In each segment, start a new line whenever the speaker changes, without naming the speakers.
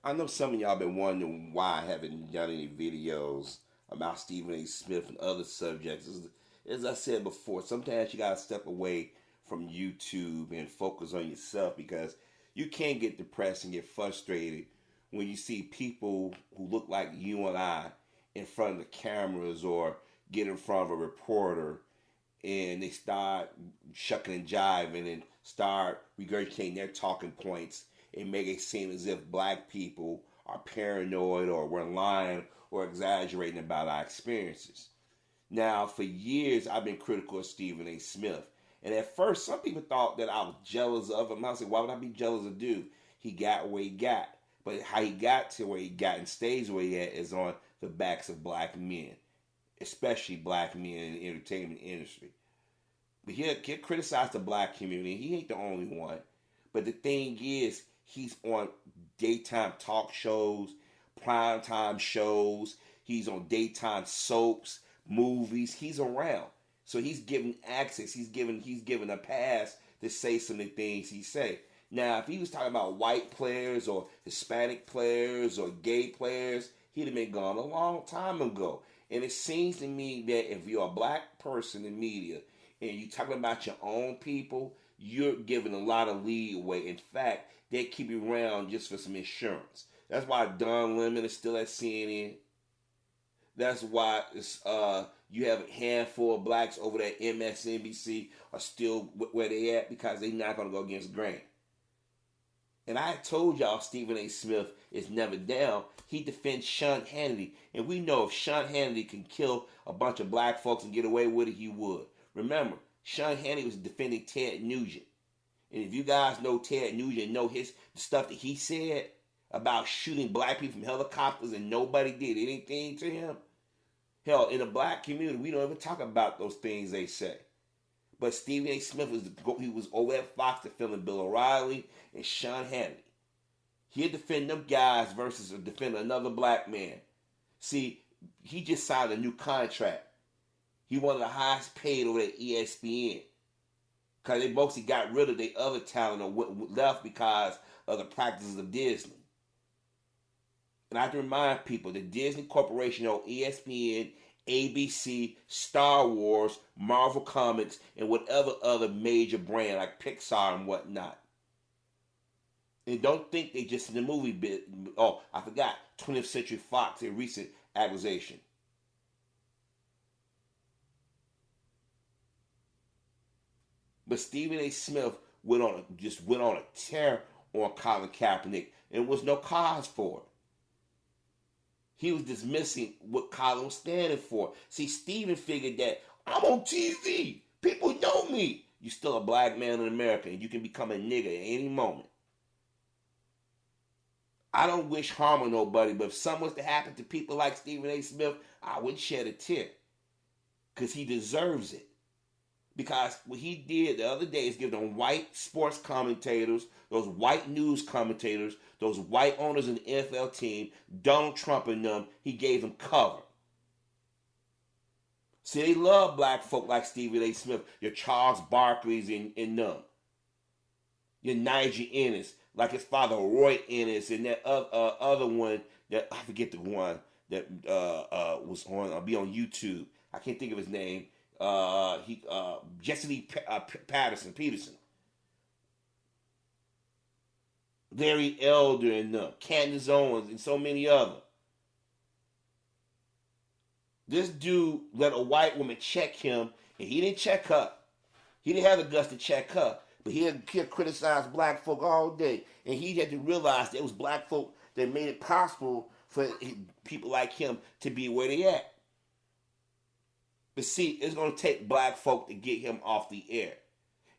I know some of y'all been wondering why I haven't done any videos about Stephen A. Smith and other subjects. As I said before, sometimes you gotta step away from YouTube and focus on yourself because you can get depressed and get frustrated when you see people who look like you and I in front of the cameras or get in front of a reporter and they start shucking and jiving and start regurgitating their talking points and make it seem as if black people are paranoid or we're lying or exaggerating about our experiences. Now, for years, I've been critical of Stephen A. Smith. And at first, some people thought that I was jealous of him. I said, why would I be jealous of dude? He got where he got. But how he got to where he got and stays where he at is on the backs of black men, especially black men in the entertainment industry. But he'll criticize the black community. He ain't the only one. But the thing is, he's on daytime talk shows, primetime shows. He's on daytime soaps, movies. He's around, so he's given access. He's given a pass to say some of the things he say. Now, if he was talking about white players or Hispanic players or gay players, he'd have been gone a long time ago. And it seems to me that if you're a black person in media and you're talking about your own people, you're giving a lot of leeway. In fact, they keep you around just for some insurance. That's why Don Lemon is still at CNN. That's why you have a handful of blacks over at MSNBC are still where they at because they're not going to go against grain. And I told y'all Stephen A. Smith is never down. He defends Sean Hannity. And we know if Sean Hannity can kill a bunch of black folks and get away with it, he would. Remember, Sean Hannity was defending Ted Nugent. And if you guys know Ted Nugent, know the stuff that he said about shooting black people from helicopters and nobody did anything to him. Hell, in the black community, we don't even talk about those things they say. But Stephen A. Smith was over at Fox defending Bill O'Reilly and Sean Hannity. He'd defend them guys versus defend another black man. See, he just signed a new contract. He one of the highest paid over at ESPN. Because they mostly got rid of their other talent or left because of the practices of Disney. And I have to remind people that Disney Corporation owns ESPN, ABC, Star Wars, Marvel Comics, and whatever other major brand like Pixar and whatnot. And don't think they just in the movie bit. Oh, I forgot. 20th Century Fox, a recent acquisition. But Stephen A. Smith just went on a tear on Colin Kaepernick, and was no cause for it. He was dismissing what Colin was standing for. See, Stephen figured that I'm on TV. People know me. You're still a black man in America, and you can become a nigga at any moment. I don't wish harm on nobody, but if something was to happen to people like Stephen A. Smith, I wouldn't shed a tear. Because he deserves it. Because what he did the other day is give them white sports commentators, those white news commentators, those white owners in the NFL team, Donald Trump and them, he gave them cover. See, they love black folk like Stephen A. Smith, your Charles Barkley's and them. Your Nigel Ennis, like his father Roy Ennis, and that other one, that I forget the one that was on, be on YouTube. I can't think of his name. Jesse Lee Peterson, Larry Elder and Candace Owens and so many others. This dude let a white woman check him, and he didn't check her. He didn't have the guts to check her, but he'll criticize black folk all day, and he had to realize that it was black folk that made it possible for people like him to be where they at. But see, it's going to take black folk to get him off the air.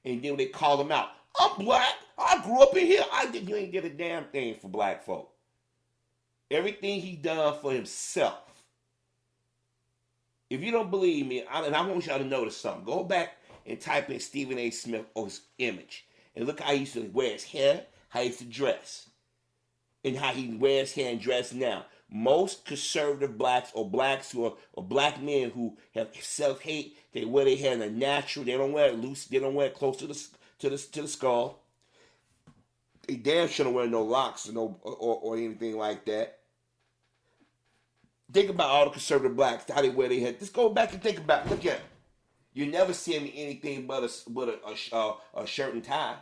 And then when they call him out, I'm black. I grew up in here. You ain't did a damn thing for black folk. Everything he done for himself. If you don't believe me, and I want y'all to notice something, go back and type in Stephen A. Smith or his image. And look how he used to wear his hair, how he used to dress. And how he wears hair and dress now. Most conservative blacks or blacks who are or black men who have self-hate, they wear their hair in a natural. They don't wear it loose. They don't wear it close to the skull. They damn sure don't wear no locks or anything like that. Think about all the conservative blacks, how they wear their head. Just go back and think about it. Look at it. You never see them in anything but a shirt and tie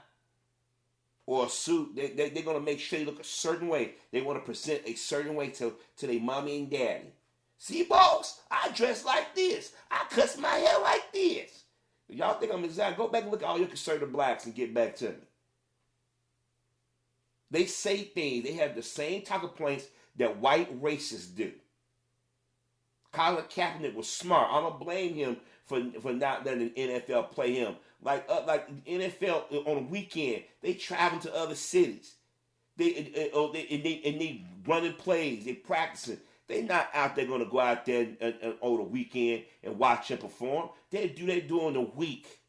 or a suit. They're going to make sure they look a certain way. They want to present a certain way to their mommy and daddy. See, boss, I dress like this. I cut my hair like this. Y'all think I'm exaggerating? Go back and look at all your conservative blacks and get back to me. They say things. They have the same type of complaints that white racists do. Colin Kaepernick was smart. I don't blame him for not letting the NFL play him. Like NFL on the weekend, they travel to other cities. They running plays. They practicing. They're not out there going to go out there and over the weekend and watch him perform. They do on the week.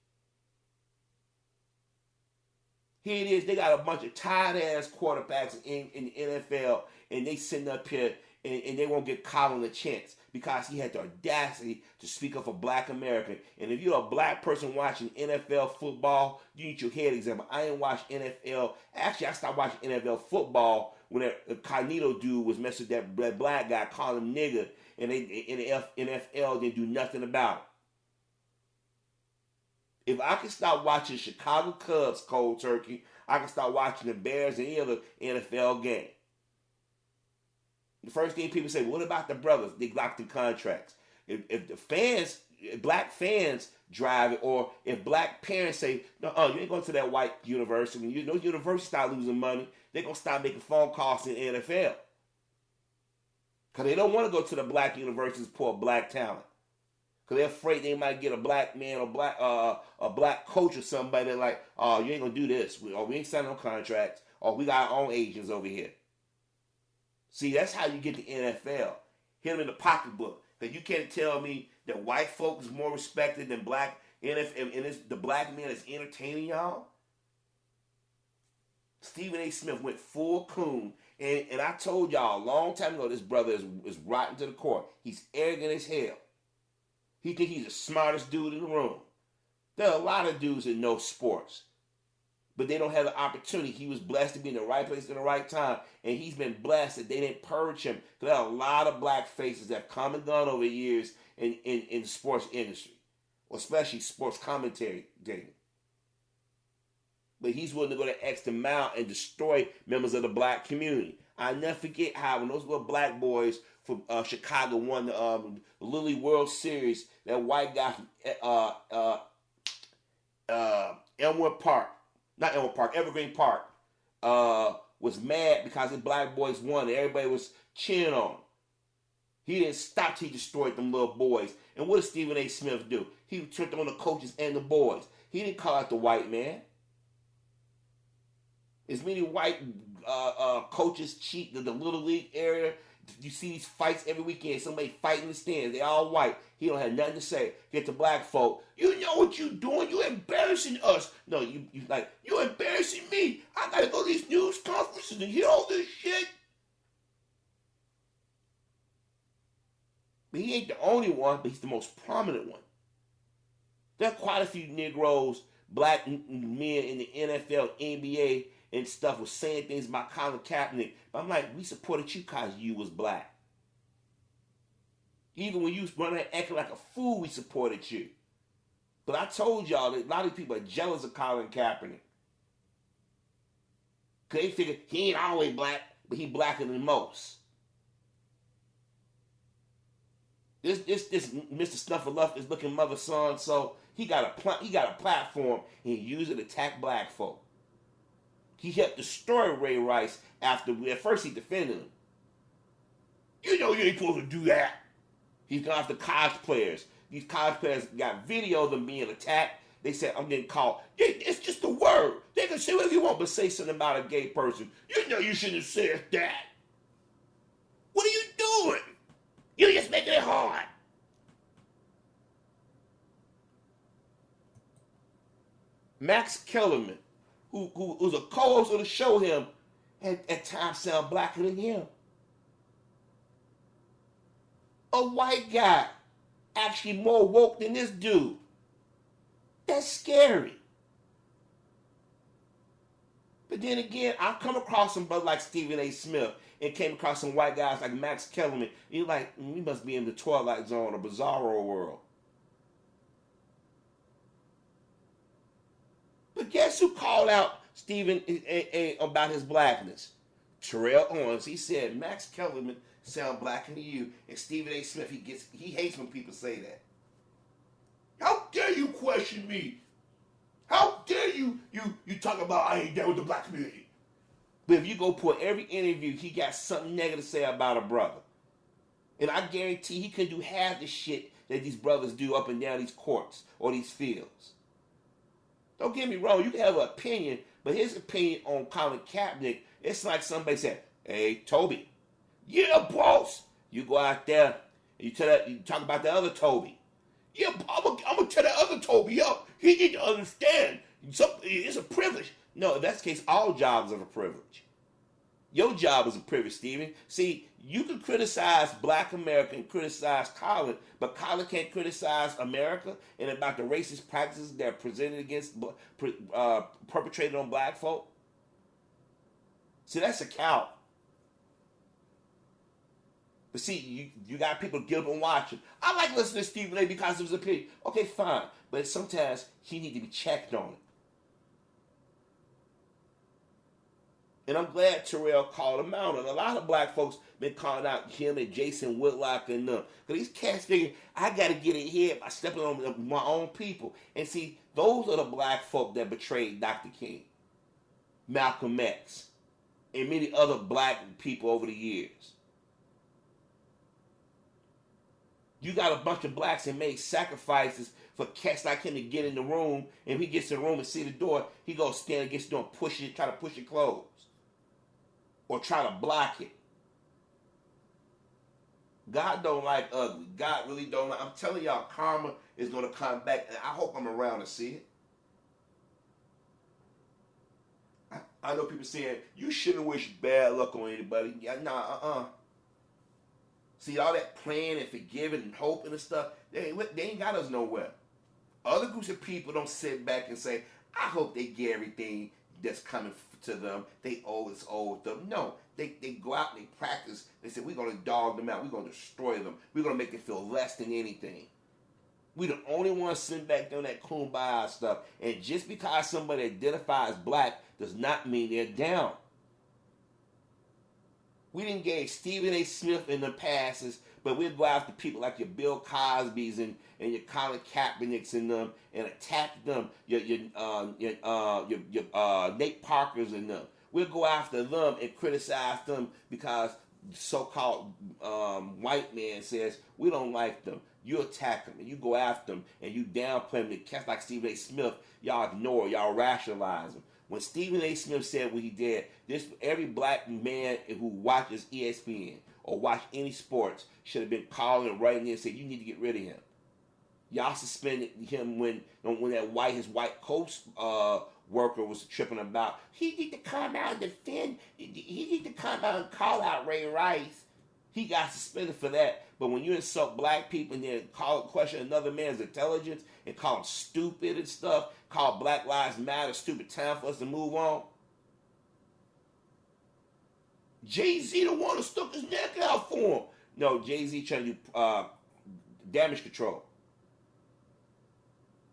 Here it is. They got a bunch of tired-ass quarterbacks in the NFL, and they sitting up here, and they won't get Colin a chance because he had the audacity to speak up for Black America. And if you're a black person watching NFL football, you need your head examined. I ain't watched NFL. Actually, I stopped watching NFL football when that Cognito dude was messing with that black guy, calling him nigger, and they in the NFL didn't do nothing about it. If I can stop watching Chicago Cubs cold turkey, I can start watching the Bears and any other NFL game. The first thing people say, what about the brothers? They locked in contracts. If the fans, black fans drive it, or if black parents say, no, you ain't going to that white university. When those universities start losing money, they're going to start making phone calls in the NFL. Because they don't want to go to the black universities for black talent. Because they're afraid they might get a black man or a black coach or somebody that like, oh, you ain't going to do this. We ain't signing no contracts. Or we got our own agents over here. See, that's how you get the NFL. Hit them in the pocketbook. Because you can't tell me that white folks is more respected than black NFL, and it's the black man that's entertaining y'all. Stephen A. Smith went full coon. And I told y'all a long time ago, this brother is rotten to the core. He's arrogant as hell. He think he's the smartest dude in the room. There are a lot of dudes that know sports, but they don't have the opportunity. He was blessed to be in the right place at the right time, and he's been blessed that they didn't purge him. There are a lot of black faces that have come and gone over the years in the sports industry, especially sports commentary dating. But he's willing to go the extra mile and destroy members of the black community. I never forget how when those little black boys from Chicago won the Lilly World Series, that white guy from Evergreen Park, was mad because the black boys won and everybody was cheering on him. He didn't stop till he destroyed them little boys. And what did Stephen A. Smith do? He turned on the coaches and the boys. He didn't call out the white man. As many white coaches cheat the Little League area. You see these fights every weekend. Somebody fighting in the stands. They all white. He don't have nothing to say. Get the black folk. You know what you doing? You embarrassing us. No, you embarrassing me. I gotta go to these news conferences and hear all this shit. But he ain't the only one, but he's the most prominent one. There are quite a few Negroes, black men in the NFL, NBA, and stuff was saying things about Colin Kaepernick. But I'm like, we supported you because you was black. Even when you was running acting like a fool, we supported you. But I told y'all that a lot of people are jealous of Colin Kaepernick. Because they figure he ain't always black, but he blacker than most. This Mr. Snuffleupagus is looking mother son, so he got a platform and he used it to attack black folk. He helped destroy Ray Rice at first he defended him. You know you ain't supposed to do that. He's gone after college players. These college players got video of them being attacked. They said, I'm getting called. It's just a word. They can say whatever you want, but say something about a gay person. You know you shouldn't have said that. What are you doing? You're just making it hard. Max Kellerman, who's a co-host of the show, him at times sound blacker than him. A white guy, actually more woke than this dude. That's scary. But then again, I've come across some brothers like Stephen A. Smith and came across some white guys like Max Kellerman. You're like, we must be in the Twilight Zone or Bizarro world. But guess who called out Stephen about his blackness? Terrell Owens. He said Max Kellerman sound blacker than you, and Stephen A. Smith, he hates when people say that. How dare you question me? How dare you talk about I ain't down with the black community? But if you go put every interview, he got something negative to say about a brother. And I guarantee he couldn't do half the shit that these brothers do up and down these courts or these fields. Don't get me wrong, you can have an opinion, but his opinion on Colin Kaepernick, it's like somebody said, hey, Toby, yeah, boss. You go out there and you talk about the other Toby. Yeah, I'm gonna tell that other Toby up. He need to understand. It's a privilege. No, if that's the case, all jobs are a privilege. Your job is a privilege, Stephen. See, you can criticize Black America and criticize Colin, but Colin can't criticize America and about the racist practices that are presented against, perpetrated on black folk. See, that's a cow. But see, you got people get up and watching. I like listening to Stephen A. because of his opinion. Okay, fine. But sometimes he need to be checked on it. And I'm glad Terrell called him out. And a lot of black folks been calling out him and Jason Whitlock and them. Because these cats figure, I got to get ahead by stepping on my own people. And see, those are the black folk that betrayed Dr. King, Malcolm X, and many other black people over the years. You got a bunch of blacks that made sacrifices for cats like him to get in the room. And if he gets in the room and see the door, he goes stand against the door and push it, try to push it closed. Or try to block it. God don't like ugly. God really don't like. I'm telling y'all, karma is going to come back. And I hope I'm around to see it. I know people saying, you shouldn't wish bad luck on anybody. Yeah, nah, See, all that praying and forgiving and hoping and stuff, they ain't got us nowhere. Other groups of people don't sit back and say, I hope they get everything that's coming to them. They owe them. No, they go out and they practice. They say, we're going to dog them out. We're going to destroy them. We're going to make them feel less than anything. We the only ones sitting back doing that kumbaya stuff. And just because somebody identifies black does not mean they're down. We didn't get Stephen A. Smith in the passes, but we'll go after people like your Bill Cosbys and your Colin Kaepernicks and them and attack them, your Nate Parkers and them. We'll go after them and criticize them because so-called white man says we don't like them. You attack them and you go after them and you downplay them. The cats like Stephen A. Smith, y'all ignore, y'all rationalize them. When Stephen A. Smith said what he did, every black man who watches ESPN or watch any sports should have been calling and writing in and saying, you need to get rid of him. Y'all suspended him when his white coach worker was tripping about. He need to come out and defend. He need to come out and call out Ray Rice. He got suspended for that. But when you insult black people and then question another man's intelligence and call him stupid and stuff, call Black Lives Matter stupid, time for us to move on. Jay-Z the one who stuck his neck out for him. No, Jay-Z trying to do damage control.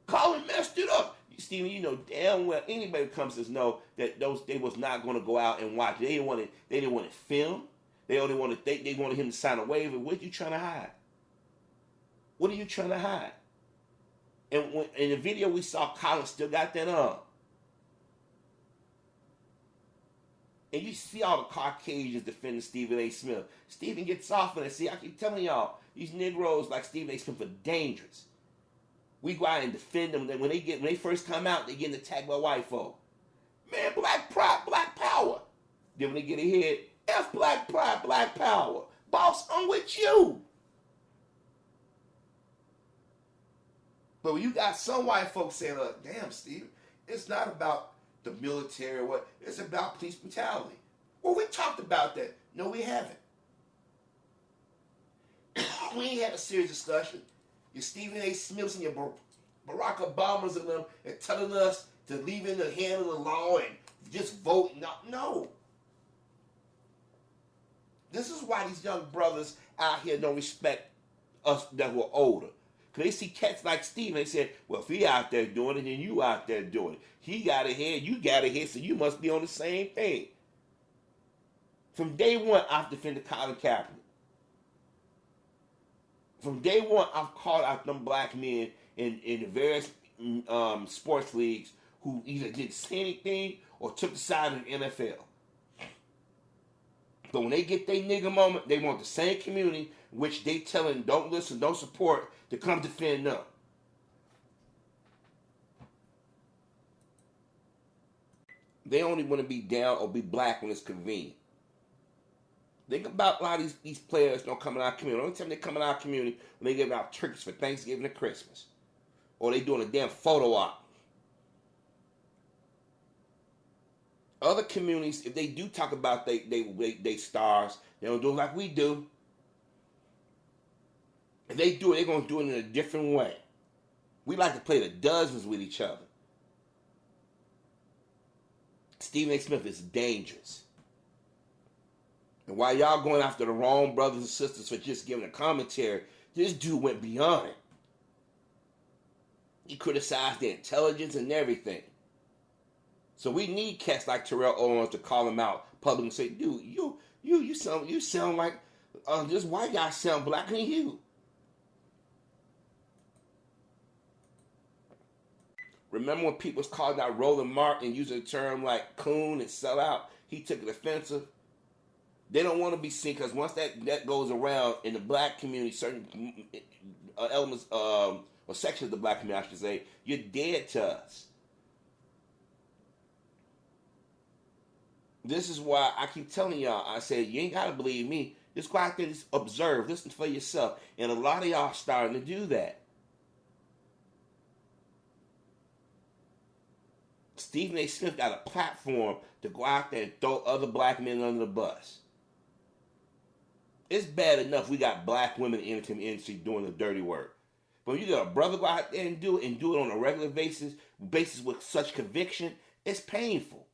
Colin messed it up. Stephen, you know damn well anybody who comes to us know that they was not going to go out and watch. They didn't want to film. They wanted him to sign a waiver. What are you trying to hide? What are you trying to hide? And in the video we saw, Colin still got that on. And you see all the Caucasians defending Stephen A. Smith. Stephen gets off on it. See, I keep telling y'all, these Negroes like Stephen A. Smith are dangerous. We go out and defend them. When they first come out, they get attacked by white folk. Man, black pride, black power. Then when they get ahead, F black pride, black power. Boss, I'm with you. But when you got some white folks saying, damn, Steve, it's not about the military or what, it's about police brutality. Well, we talked about that. No, we haven't. We ain't had a serious discussion. Your Stephen A. Smiths and your Barack Obamas and them are telling us to leave in the hand of the law and just vote. No, no. This is why these young brothers out here don't respect us that were older. Because they see cats like Steve, they say, well, if he out there doing it, then you out there doing it. He got a head, you got a head, so you must be on the same thing. From day one, I've defended Colin Kaepernick. From day one, I've called out them black men in the various sports leagues who either didn't say anything or took the side of the NFL. But when they get their nigga moment, they want the same community which they telling don't listen, don't support, to come defend them. They only want to be down or be black when it's convenient. Think about a lot of these players don't come in our community. The only time they come in our community when they give out turkeys for Thanksgiving and Christmas. Or they doing a damn photo op. Other communities, if they do talk about they stars, they don't do it like we do. If they do it, they're going to do it in a different way. We like to play the dozens with each other. Stephen A. Smith is dangerous. And while y'all going after the wrong brothers and sisters for just giving a commentary, this dude went beyond it. He criticized their intelligence and everything. So we need cats like Terrell Owens to call him out publicly and say, dude, you sound like this white guy sound blacker than you. Remember when people was calling out Roland Martin using the term like coon and sell out? He took it offensive. They don't want to be seen because once that goes around in the black community, certain elements or sections of the black community, I should say, you're dead to us. This is why I keep telling y'all, I said, you ain't got to believe me. Just go out there and observe, listen for yourself. And a lot of y'all are starting to do that. Stephen A. Smith got a platform to go out there and throw other black men under the bus. It's bad enough we got black women in the entertainment industry doing the dirty work. But when you got a brother go out there and do it on a regular basis with such conviction, it's painful.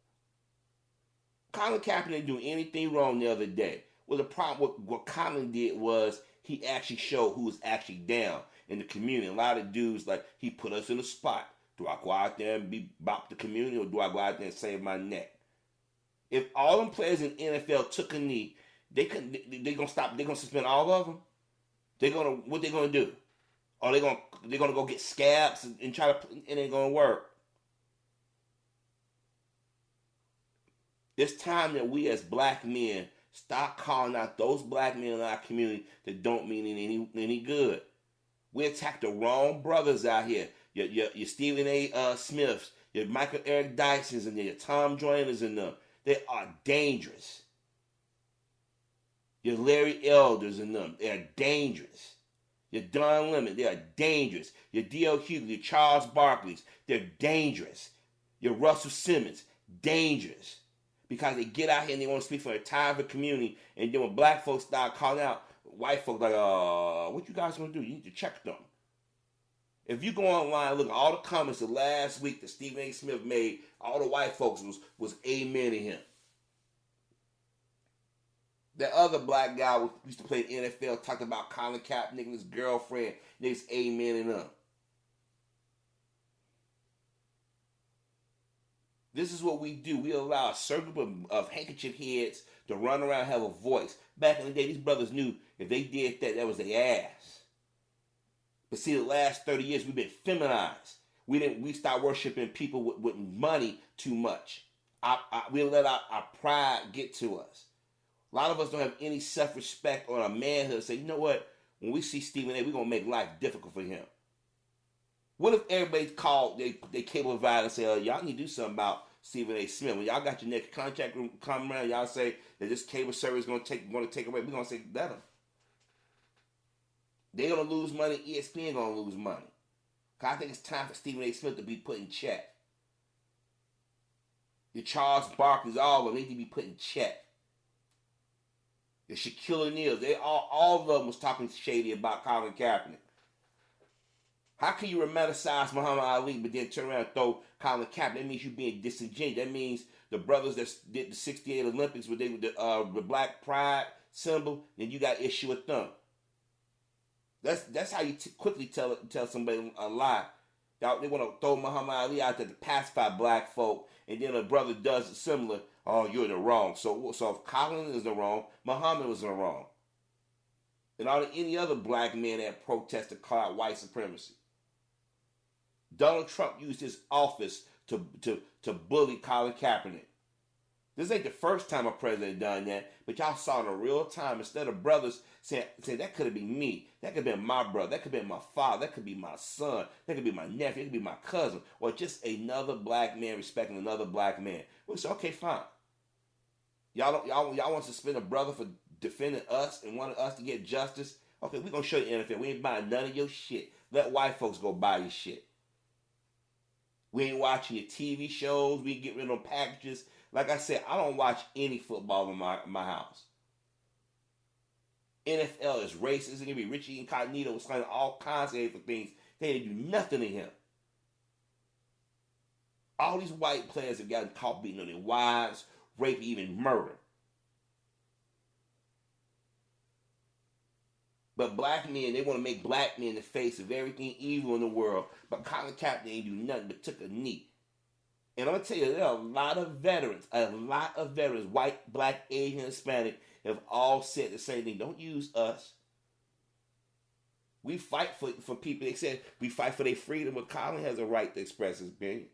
Colin Kaepernick didn't do anything wrong the other day. Well, the problem with what Colin did was he actually showed who was actually down in the community. A lot of dudes, like, he put us in a spot. Do I go out there and bop the community, or do I go out there and save my neck? If all them players in the NFL took a knee, they gonna stop. They gonna suspend all of them. What they gonna do? Or they gonna go get scabs and try to? It ain't gonna work. It's time that we as black men stop calling out those black men in our community that don't mean any good. We attack the wrong brothers out here. Your Stephen A. Smiths, your Michael Eric Dysons, and your Tom Joyners and them. They are dangerous. Your Larry Elders and them. They are dangerous. Your Don Lemon, they are dangerous. Your D.L. Hughley, your Charles Barkley's, they're dangerous. Your Russell Simmons, dangerous. Because they get out here and they want to speak for the entire community, and then when black folks start calling out, white folks like, what you guys gonna do? You need to check them. If you go online, look at all the comments of last week that Stephen A. Smith made, all the white folks was amening him. That other black guy who used to play in the NFL talked about Colin Kaepernick and his girlfriend, niggas amening him. This is what we do. We allow a circle of handkerchief heads to run around and have a voice. Back in the day, these brothers knew if they did that was their ass. But see, the last 30 years, we've been feminized. We start worshiping people with money too much. We let our pride get to us. A lot of us don't have any self-respect or a manhood. Say, you know what? When we see Stephen A., we're going to make life difficult for him. What if everybody called they cable provider and say, y'all need to do something about Stephen A. Smith? When y'all got your next contract come around, y'all say that this cable service is going to take away. We're going to say, let them. They're going to lose money. ESPN going to lose money. Because I think it's time for Stephen A. Smith to be put in check. The Charles Barkley's, all of them need to be put in check. The Shaquille O'Neal, all of them was talking shady about Colin Kaepernick. How can you romanticize Muhammad Ali but then turn around and throw Colin Kaepernick? That means you being disingenuous. That means the brothers that did the '68 Olympics where they were the Black Pride symbol, then you got issue with them. That's how you quickly tell somebody a lie. They want to throw Muhammad Ali out there to pacify black folk, and then a brother does it similar. Oh, you're in the wrong. So if Colin is in the wrong, Muhammad was in the wrong, and any other black men that protested call out white supremacy. Donald Trump used his office to bully Colin Kaepernick. This ain't the first time a president done that, but y'all saw it in real time. Instead of brothers saying that could have been me, that could have been my brother, that could have been my father, that could be my son, that could be my nephew, that could be my cousin, or just another black man respecting another black man. We say, okay, fine. Y'all want to suspend a brother for defending us and wanted us to get justice? Okay, we're gonna show you NFL. We ain't buying none of your shit. Let white folks go buy your shit. We ain't watching your TV shows. We ain't getting rid of packages. Like I said, I don't watch any football in my house. NFL is racist. It's going to be Richie Incognito saying all kinds of hateful things. They didn't do nothing to him. All these white players have gotten caught beating on their wives, rape, even murder. But black men, they want to make black men the face of everything evil in the world. But Colin Kaepernick ain't do nothing but took a knee. And I'm going to tell you, there are a lot of veterans, white, black, Asian, Hispanic, have all said the same thing. Don't use us. We fight for people. They said we fight for their freedom, but Colin has a right to express his opinion.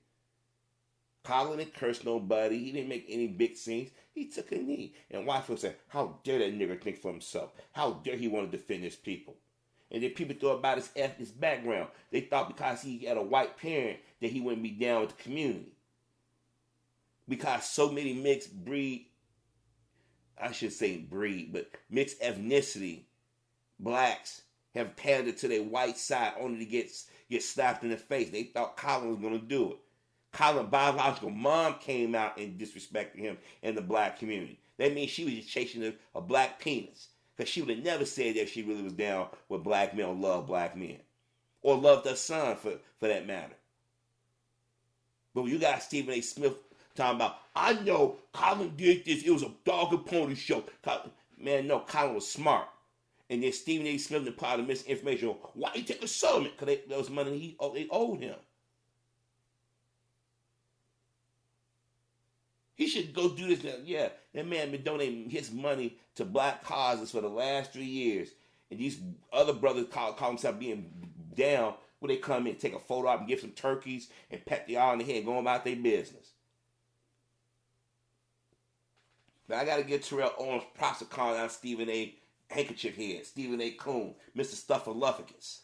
Colin didn't curse nobody. He didn't make any big scenes. He took a knee. And white folks said, how dare that nigger think for himself? How dare he want to defend his people? And then people thought about his ethnic background. They thought because he had a white parent that he wouldn't be down with the community. Because so many mixed mixed ethnicity blacks have pandered to their white side only to get slapped in the face. They thought Colin was going to do it. Colin's biological mom came out and disrespected him in the black community. That means she was just chasing a black penis. Because she would have never said that she really was down with black men or loved black men. Or loved her son, for that matter. But when you got Stephen A. Smith talking about, I know Colin did this, it was a dog and pony show. Man, no, Colin was smart. And then Stephen A. Smith implied misinformation on why he take a settlement, because that was money they owed him. He should go do this now. Yeah, that man been donating his money to black causes for the last 3 years. And these other brothers call themselves being down when they come in, take a photo up and give some turkeys and pat the eye on the head and go about their business. But I got to get Terrell Owens props to calling out Stephen A. Handkerchief Head, Stephen A. Coon, Mr. Stuffaluffagus.